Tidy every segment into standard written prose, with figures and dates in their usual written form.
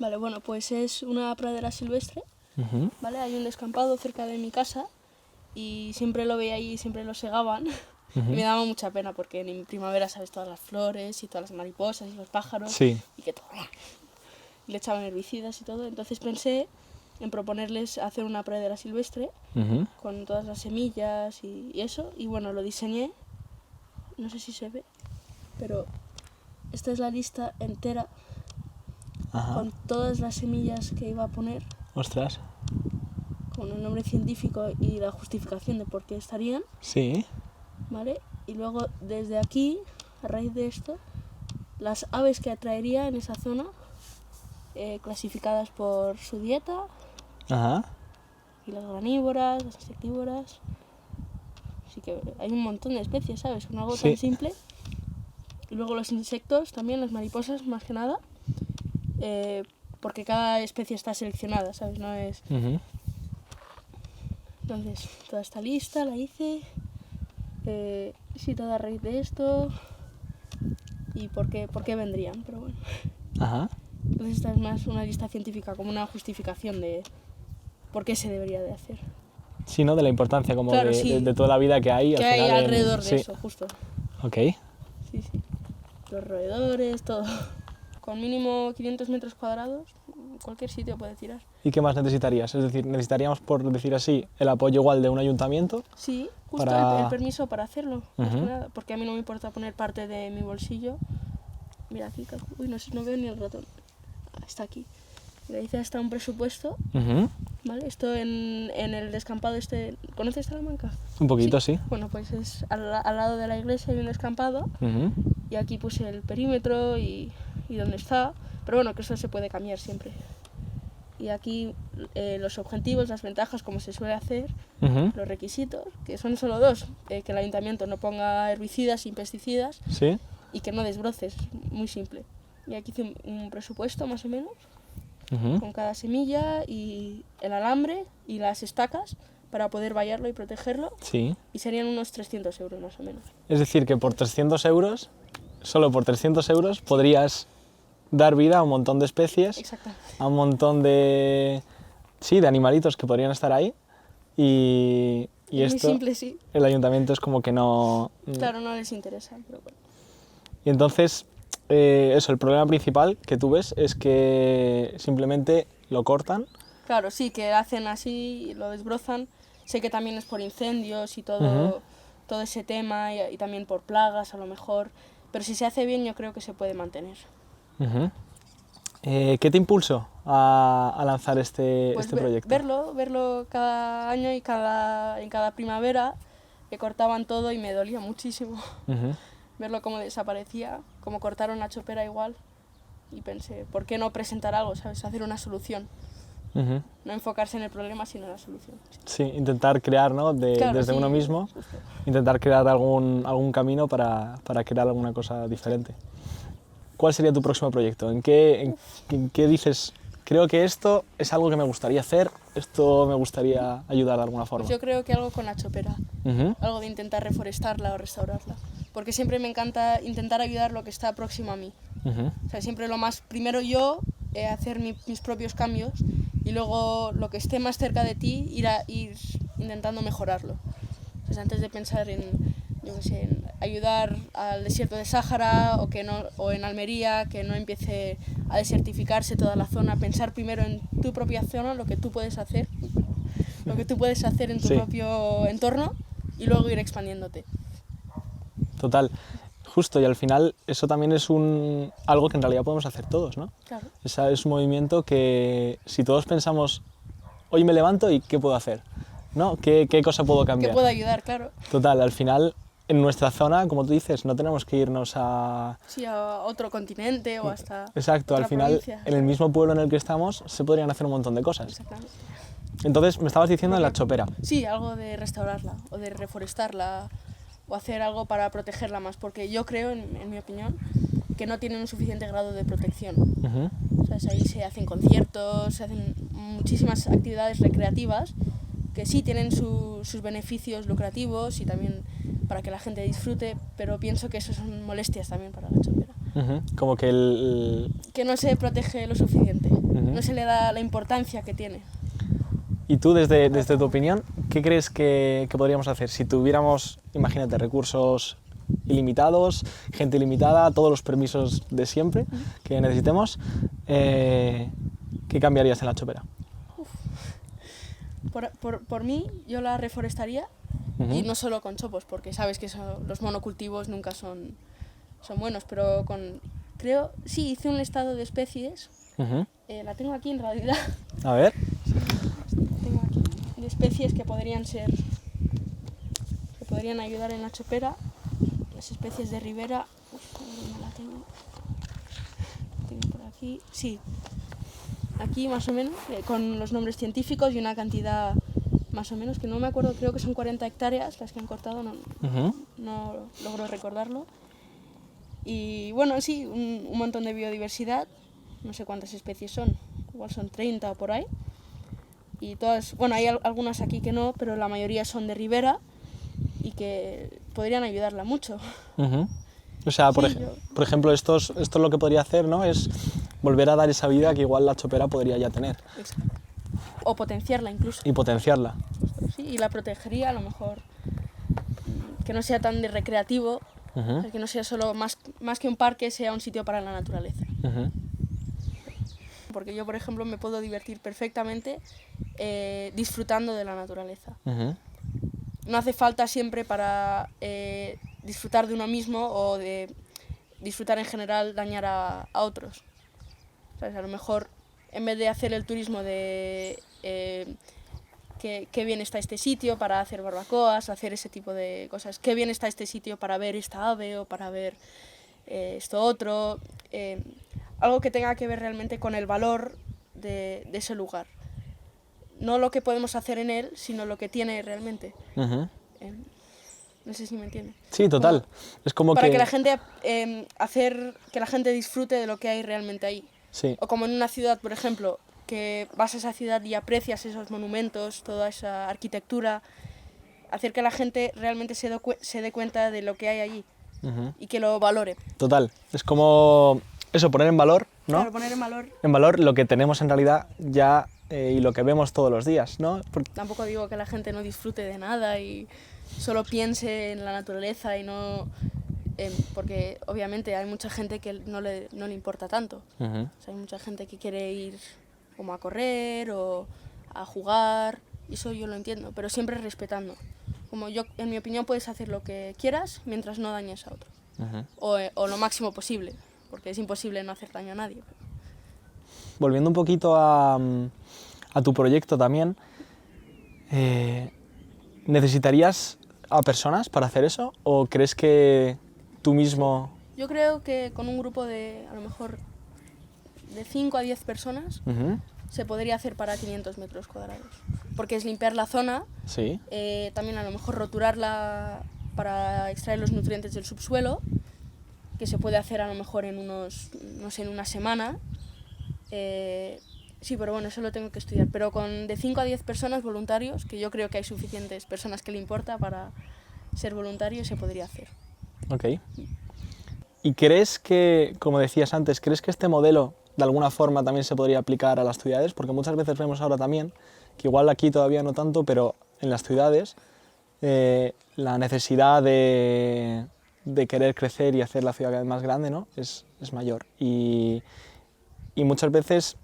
Vale, bueno, pues es una pradera silvestre, ¿vale? Hay un descampado cerca de mi casa y siempre lo veía ahí, siempre lo segaban. Y me daba mucha pena porque en primavera sabes todas las flores y todas las mariposas y los pájaros. Sí. Y que todo... Y le echaban herbicidas y todo. Entonces pensé en proponerles hacer una pradera silvestre con todas las semillas y eso. Y bueno, lo diseñé. No sé si se ve, pero esta es la lista entera con todas las semillas que iba a poner. Ostras. Con el nombre científico y la justificación de por qué estarían. Sí. ¿Vale? Y luego desde aquí, a raíz de esto, las aves que atraería en esa zona, clasificadas por su dieta, y las granívoras, las insectívoras. Así que hay un montón de especies, ¿sabes? Con algo tan simple. Y luego los insectos también, las mariposas más que nada, porque cada especie está seleccionada, ¿sabes? No es... Entonces, toda esta lista la hice. Sí, toda a raíz de esto y por qué vendrían, pero bueno. Entonces esta es más una lista científica, como una justificación de por qué se debería de hacer. Sí, ¿no? De la importancia como claro, de toda la vida que hay. Que al hay final alrededor de eso, justo. Ok. Sí. Los roedores, todo. Con mínimo 500 metros cuadrados, cualquier sitio puede tirar. ¿Y qué más necesitarías? Es decir, necesitaríamos, por decir así, el apoyo igual de un ayuntamiento. Sí, justo el permiso para hacerlo, más que nada, porque a mí no me importa poner parte de mi bolsillo. Mira aquí, uy, no veo ni el ratón. Está aquí. Le dice hasta un presupuesto, ¿vale? Esto en el descampado este... ¿Conoces Salamanca? Un poquito, sí. Bueno, pues es al lado de la iglesia hay un descampado y aquí puse el perímetro y dónde está, pero bueno, que eso se puede cambiar siempre. Y aquí los objetivos, las ventajas, como se suele hacer, los requisitos, que son solo dos, que el ayuntamiento no ponga herbicidas y pesticidas y que no desbroces, muy simple. Y aquí hice un presupuesto más o menos, con cada semilla y el alambre y las estacas para poder vallarlo y protegerlo. Sí. Y serían unos 300 euros más o menos. Es decir, que por 300 euros, solo por 300 euros, podrías dar vida a un montón de especies, a un montón de animalitos que podrían estar ahí. Y esto, muy simple, sí. El ayuntamiento es como que no... Claro, no les interesa, pero bueno. Y entonces, el problema principal que tú ves es que simplemente lo cortan. Claro, sí, que hacen así, lo desbrozan. Sé que también es por incendios y todo ese tema, y también por plagas a lo mejor. Pero si se hace bien, yo creo que se puede mantener. ¿Qué te impulsó a lanzar este proyecto? Verlo cada año y en cada primavera, que cortaban todo y me dolía muchísimo. Verlo cómo desaparecía, cómo cortaron la chopera igual. Y pensé, ¿por qué no presentar algo, sabes? Hacer una solución. No enfocarse en el problema, sino en la solución. Sí, intentar crear, ¿no? Desde uno mismo, justo. Intentar crear algún camino para crear alguna cosa diferente. ¿Cuál sería tu próximo proyecto? ¿En qué dices, creo que esto es algo que me gustaría hacer, esto me gustaría ayudar de alguna forma? Pues yo creo que algo con la chopera, algo de intentar reforestarla o restaurarla, porque siempre me encanta intentar ayudar lo que está próximo a mí. O sea, siempre primero yo hacer mis propios cambios y luego lo que esté más cerca de ti ir intentando mejorarlo. Entonces, antes de pensar en ayudar al desierto de Sáhara o en Almería, que no empiece a desertificarse toda la zona, pensar primero en tu propia zona, lo que tú puedes hacer en tu propio entorno y luego ir expandiéndote. Total. Justo, y al final eso también es algo que en realidad podemos hacer todos, ¿no? Claro. Es un movimiento que si todos pensamos, hoy me levanto y ¿qué puedo hacer? ¿No? ¿Qué cosa puedo cambiar? ¿Qué puedo ayudar? Claro. Total, al final en nuestra zona, como tú dices, no tenemos que irnos a otro continente o hasta Exacto, otra al final provincia. En el mismo pueblo en el que estamos se podrían hacer un montón de cosas. Exactamente. Entonces, me estabas diciendo de la chopera. Sí, algo de restaurarla o de reforestarla o hacer algo para protegerla más, porque yo creo, en mi opinión, que no tienen un suficiente grado de protección. ¿Sabes? Ahí se hacen conciertos, se hacen muchísimas actividades recreativas que sí tienen sus beneficios lucrativos y también para que la gente disfrute, pero pienso que eso son molestias también para la chopera. Como que que no se protege lo suficiente, no se le da la importancia que tiene. ¿Y tú, desde tu opinión, qué crees que podríamos hacer si tuviéramos, imagínate, recursos ilimitados, gente ilimitada, todos los permisos de siempre que necesitemos? ¿Qué cambiarías en la Chopera? Por mí, yo la reforestaría, y no solo con chopos, porque sabes que los monocultivos nunca son buenos, pero sí, hice un listado de especies, la tengo aquí en realidad. A ver. Tengo aquí de especies que podrían ayudar en la Chopera, las especies de ribera. La tengo por aquí, sí. Aquí más o menos, con los nombres científicos y una cantidad más o menos, que no me acuerdo, creo que son 40 hectáreas las que han cortado, no logro recordarlo. Y bueno, sí, un montón de biodiversidad, no sé cuántas especies son, igual son 30 o por ahí. Y todas, bueno, hay algunas aquí que no, pero la mayoría son de ribera y que podrían ayudarla mucho. O sea, por ejemplo, esto es lo que podría hacer, ¿no? Es volver a dar esa vida que igual la Chopera podría ya tener. Exacto. O potenciarla incluso. Y potenciarla. Sí, y la protegería a lo mejor, que no sea tan de recreativo, que no sea solo más que un parque, sea un sitio para la naturaleza. Porque yo, por ejemplo, me puedo divertir perfectamente disfrutando de la naturaleza. No hace falta siempre para disfrutar de uno mismo o de disfrutar en general dañar a otros. ¿Sabes? A lo mejor, en vez de hacer el turismo de qué bien está este sitio para hacer barbacoas, hacer ese tipo de cosas, qué bien está este sitio para ver esta ave o para ver esto otro, algo que tenga que ver realmente con el valor de ese lugar. No lo que podemos hacer en él, sino lo que tiene realmente. No sé si me entiendes. Sí, total. Es como para que la gente, hacer que la gente disfrute de lo que hay realmente ahí. Sí. O como en una ciudad, por ejemplo, que vas a esa ciudad y aprecias esos monumentos, toda esa arquitectura, hacer que la gente realmente se dé cuenta de lo que hay allí y que lo valore. Total. Es como eso, poner en valor, ¿no? Claro, poner en valor. En valor lo que tenemos en realidad ya y lo que vemos todos los días, ¿no? Tampoco digo que la gente no disfrute de nada y solo piense en la naturaleza y no... porque obviamente hay mucha gente que no le importa tanto. O sea, hay mucha gente que quiere ir como a correr o a jugar, y eso yo lo entiendo, pero siempre respetando. Como yo, en mi opinión, puedes hacer lo que quieras mientras no dañes a otro. O lo máximo posible, porque es imposible no hacer daño a nadie. Volviendo un poquito a tu proyecto también, ¿necesitarías a personas para hacer eso? ¿O crees que tú mismo...? Yo creo que con un grupo de, a lo mejor, de 5 a 10 personas se podría hacer para 500 metros cuadrados. Porque es limpiar la zona, sí. También a lo mejor roturarla para extraer los nutrientes del subsuelo, que se puede hacer a lo mejor en en una semana. Sí, pero bueno, eso lo tengo que estudiar. Pero con de 5 a 10 personas voluntarios, que yo creo que hay suficientes personas que le importa para ser voluntario, se podría hacer. Ok. ¿Y crees que, como decías antes, crees que este modelo de alguna forma también se podría aplicar a las ciudades? Porque muchas veces vemos ahora también, que igual aquí todavía no tanto, pero en las ciudades la necesidad de querer crecer y hacer la ciudad cada vez más grande, ¿no? es mayor. Y muchas veces,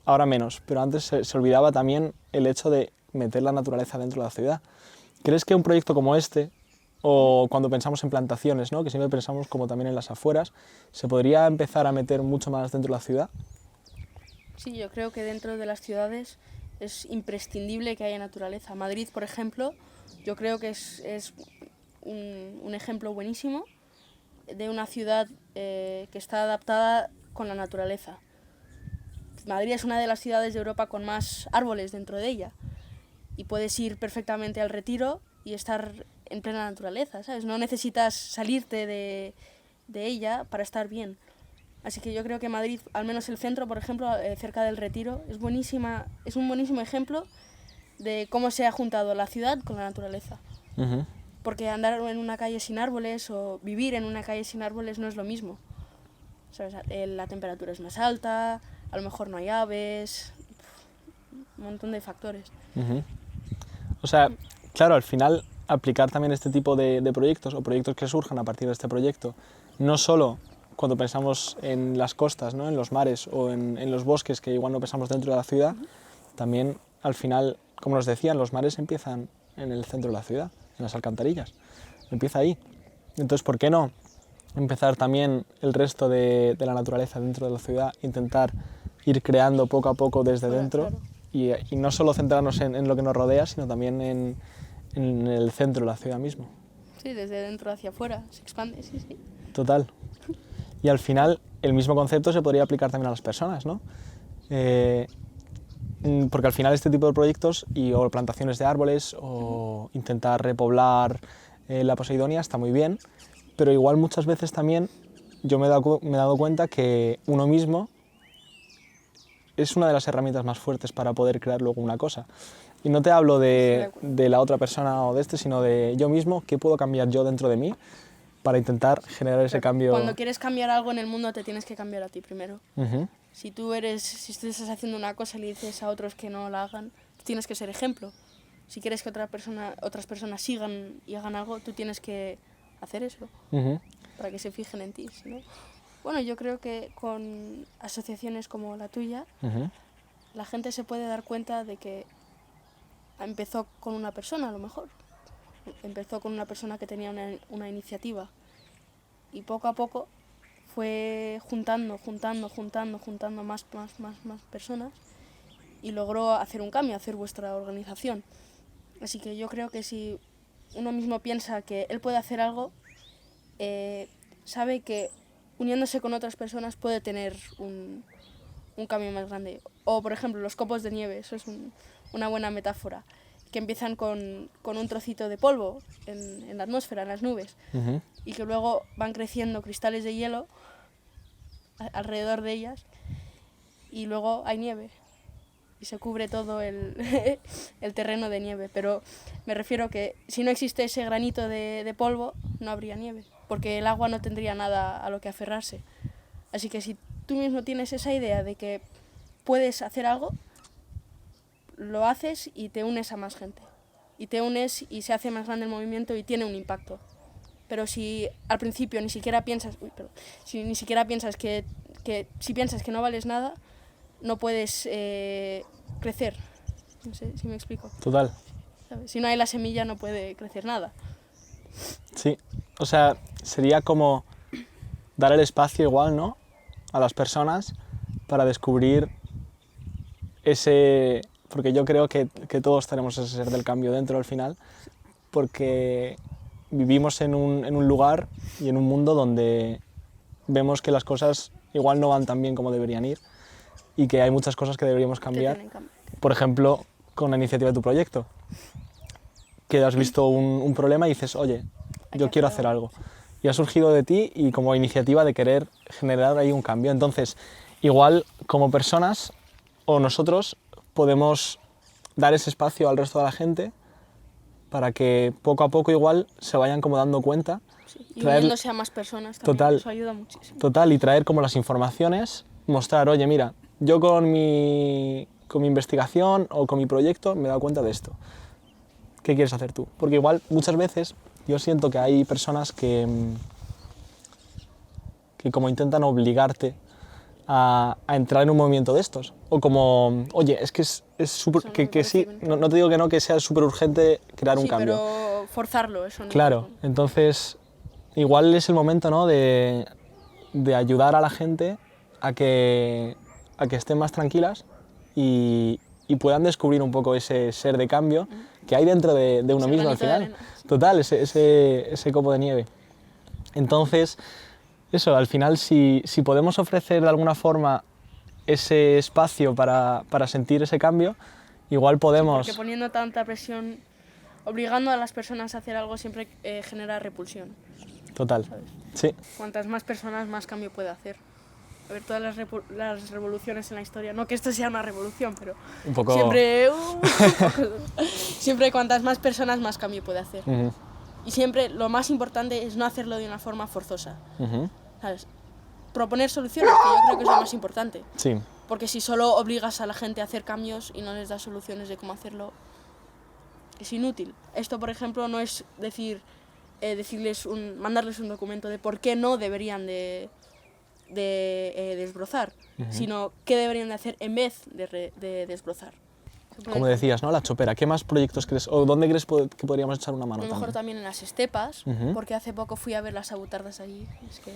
ahora menos, pero antes se olvidaba también el hecho de meter la naturaleza dentro de la ciudad. ¿Crees que un proyecto como este, o cuando pensamos en plantaciones, ¿no? Que siempre pensamos como también en las afueras, se podría empezar a meter mucho más dentro de la ciudad? Sí, yo creo que dentro de las ciudades es imprescindible que haya naturaleza. Madrid, por ejemplo, yo creo que es un ejemplo buenísimo de una ciudad que está adaptada con la naturaleza. Madrid es una de las ciudades de Europa con más árboles dentro de ella y puedes ir perfectamente al Retiro y estar en plena naturaleza, ¿sabes? No necesitas salirte de ella para estar bien. Así que yo creo que Madrid, al menos el centro, por ejemplo, cerca del Retiro, es un buenísimo ejemplo de cómo se ha juntado la ciudad con la naturaleza. Porque andar en una calle sin árboles o vivir en una calle sin árboles no es lo mismo. ¿sabes? La temperatura es más alta, a lo mejor no hay aves, un montón de factores. O sea, claro, al final aplicar también este tipo de proyectos o proyectos que surjan a partir de este proyecto, no solo cuando pensamos en las costas, ¿no? En los mares o en los bosques, que igual no pensamos dentro de la ciudad, también al final, como nos decían, los mares empiezan en el centro de la ciudad, en las alcantarillas, empieza ahí. Entonces, ¿por qué no empezar también el resto de la naturaleza dentro de la ciudad, intentar ir creando poco a poco desde dentro? Claro. Y no solo centrarnos en lo que nos rodea, sino también en el centro de la ciudad mismo. Sí, desde dentro hacia afuera, se expande, sí. Total. Y al final, el mismo concepto se podría aplicar también a las personas, ¿no? Porque al final este tipo de proyectos, o plantaciones de árboles, o intentar repoblar la Posidonia, está muy bien, pero igual muchas veces también yo me he dado cuenta que uno mismo es una de las herramientas más fuertes para poder crear luego una cosa. Y no te hablo de la otra persona o de sino de yo mismo, qué puedo cambiar yo dentro de mí para intentar generar ese cambio. Cuando quieres cambiar algo en el mundo te tienes que cambiar a ti primero. Si tú estás haciendo una cosa y le dices a otros que no la hagan, tienes que ser ejemplo. Si quieres que otras personas sigan y hagan algo, tú tienes que hacer eso para que se fijen en ti, ¿no? Bueno, yo creo que con asociaciones como la tuya, la gente se puede dar cuenta de que empezó con una persona, a lo mejor. Empezó con una persona que tenía una iniciativa y poco a poco fue juntando más personas y logró hacer un cambio, hacer vuestra organización. Así que yo creo que si uno mismo piensa que él puede hacer algo, sabe que uniéndose con otras personas puede tener un cambio más grande. O, por ejemplo, los copos de nieve, eso es una buena metáfora, que empiezan con un trocito de polvo en la atmósfera, en las nubes, y que luego van creciendo cristales de hielo alrededor de ellas, y luego hay nieve, y se cubre todo el terreno de nieve. Pero me refiero que si no existe ese granito de polvo, no habría nieve, porque el agua no tendría nada a lo que aferrarse. Así que si tú mismo tienes esa idea de que puedes hacer algo, lo haces y te unes a más gente. Y te unes y se hace más grande el movimiento y tiene un impacto. Pero si al principio ni siquiera piensas, que si piensas que no vales nada, no puedes crecer. No sé si me explico. Total. ¿Sabes? Si no hay la semilla no puede crecer nada. Sí, o sea, sería como dar el espacio igual, ¿no?, a las personas para descubrir ese... Porque yo creo que todos tenemos ese ser del cambio dentro al final, porque vivimos en un lugar y en un mundo donde vemos que las cosas igual no van tan bien como deberían ir y que hay muchas cosas que deberíamos cambiar. Por ejemplo, con la iniciativa de tu proyecto, que has visto un problema y dices, oye, yo quiero hacer algo. Y ha surgido de ti y como iniciativa de querer generar ahí un cambio. Entonces, igual como personas o nosotros podemos dar ese espacio al resto de la gente para que poco a poco igual se vayan como dando cuenta. Sí, y uniéndose a más personas también, total, eso ayuda muchísimo. Total, y traer como las informaciones, mostrar, oye, mira, yo con mi investigación o con mi proyecto me he dado cuenta de esto. ¿Qué quieres hacer tú? Porque igual muchas veces yo siento que hay personas que como intentan obligarte a entrar en un movimiento de estos. O como, oye, es que es súper... Que sí, no te digo que no, que sea súper urgente crear un cambio. Pero forzarlo, eso no. Claro, entonces igual es el momento, ¿no?, de ayudar a la gente a que estén más tranquilas y puedan descubrir un poco ese ser de cambio que hay dentro de uno mismo al final. Total, ese copo de nieve. Entonces, eso, al final, si podemos ofrecer de alguna forma ese espacio para sentir ese cambio, igual podemos... Sí, porque poniendo tanta presión, obligando a las personas a hacer algo siempre genera repulsión. Total, ¿sabes? Sí. Cuantas más personas, más cambio puede hacer. A ver, todas las revoluciones en la historia, no que esto sea una revolución, pero un poco... siempre cuantas más personas, más cambio puede hacer. Y siempre lo más importante es no hacerlo de una forma forzosa. ¿Sabes? proponer soluciones, que yo creo que es lo más importante. Sí. Porque si solo obligas a la gente a hacer cambios y no les das soluciones de cómo hacerlo, es inútil. Esto, por ejemplo, no es mandarles un documento de por qué no deberían de desbrozar, sino qué deberían de hacer en vez de desbrozar. Como decías, ¿no? La chopera. ¿Qué más proyectos crees o dónde crees que podríamos echar una mano? A lo mejor también en las estepas, porque hace poco fui a ver las abutardas allí. Es que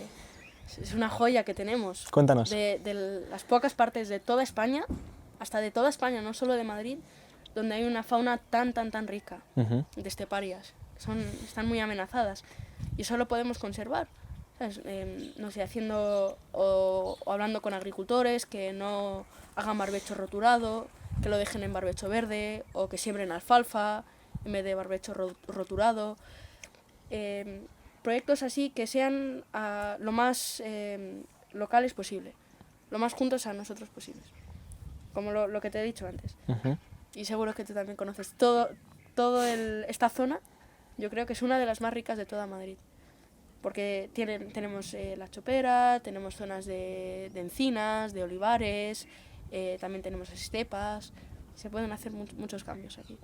es una joya que tenemos. Cuéntanos. De las pocas partes de toda España, hasta de toda España, no solo de Madrid, donde hay una fauna tan rica de esteparias. Están muy amenazadas y eso lo podemos conservar. ¿Sabes? No sé, haciendo o hablando con agricultores que no hagan barbecho roturado, que lo dejen en barbecho verde o que siembren alfalfa en vez de barbecho roturado. Proyectos así que sean lo más locales posible, lo más juntos a nosotros posibles, como lo que te he dicho antes. Y seguro que tú también conoces esta zona. Yo creo que es una de las más ricas de toda Madrid, porque tenemos la chopera, tenemos zonas de encinas, de olivares, también tenemos estepas. Se pueden hacer muchos cambios aquí.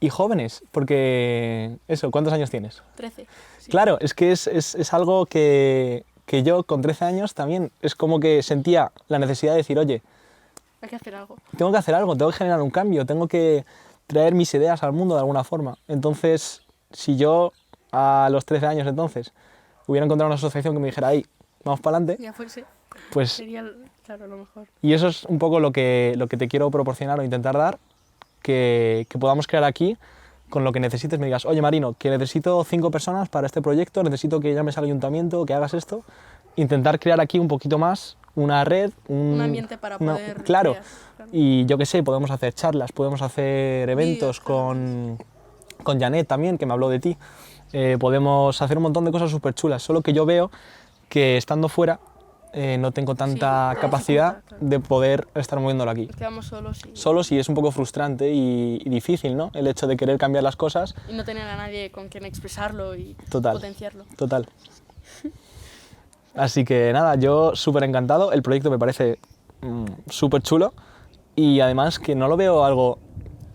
Y jóvenes, porque eso, ¿cuántos años tienes? 13. Sí. Claro, es que es algo que yo con 13 años también es como que sentía la necesidad de decir, oye, hay que hacer algo. Tengo que hacer algo, tengo que generar un cambio, tengo que traer mis ideas al mundo de alguna forma. Entonces, si yo a los 13 años entonces hubiera encontrado una asociación que me dijera, ahí, vamos para adelante, Ya fuese, pues sería, claro, lo mejor. Y eso es un poco lo que te quiero proporcionar o intentar dar, que podamos crear aquí con lo que necesites. Me digas, oye Marino, que necesito 5 personas para este proyecto, necesito que llames al ayuntamiento, que hagas esto. Intentar crear aquí un poquito más una red, un ambiente para poder claro. crear, claro. Y yo qué sé, podemos hacer charlas, podemos hacer eventos. Vídeos, con Janet también, que me habló de ti. Podemos hacer un montón de cosas súper chulas, solo que yo veo que estando fuera no tengo tanta capacidad de poder estar moviéndolo aquí. Quedamos solos. Solos y es un poco frustrante y difícil, ¿no? El hecho de querer cambiar las cosas. Y no tener a nadie con quien expresarlo y potenciarlo. Total. Así que nada, yo súper encantado. El proyecto me parece súper chulo y además que no lo veo algo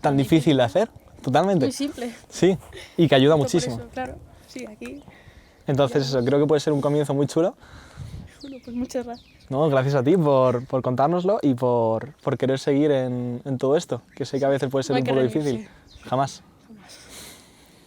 tan difícil de hacer. Totalmente. Muy simple. Sí, y que ayuda muchísimo. Por eso, claro. Sí, aquí. Entonces eso, creo que puede ser un comienzo muy chulo. Bueno, pues muchas gracias. No, gracias a ti por contárnoslo y por querer seguir en todo esto, que sé que a veces puede ser un poco difícil. Jamás.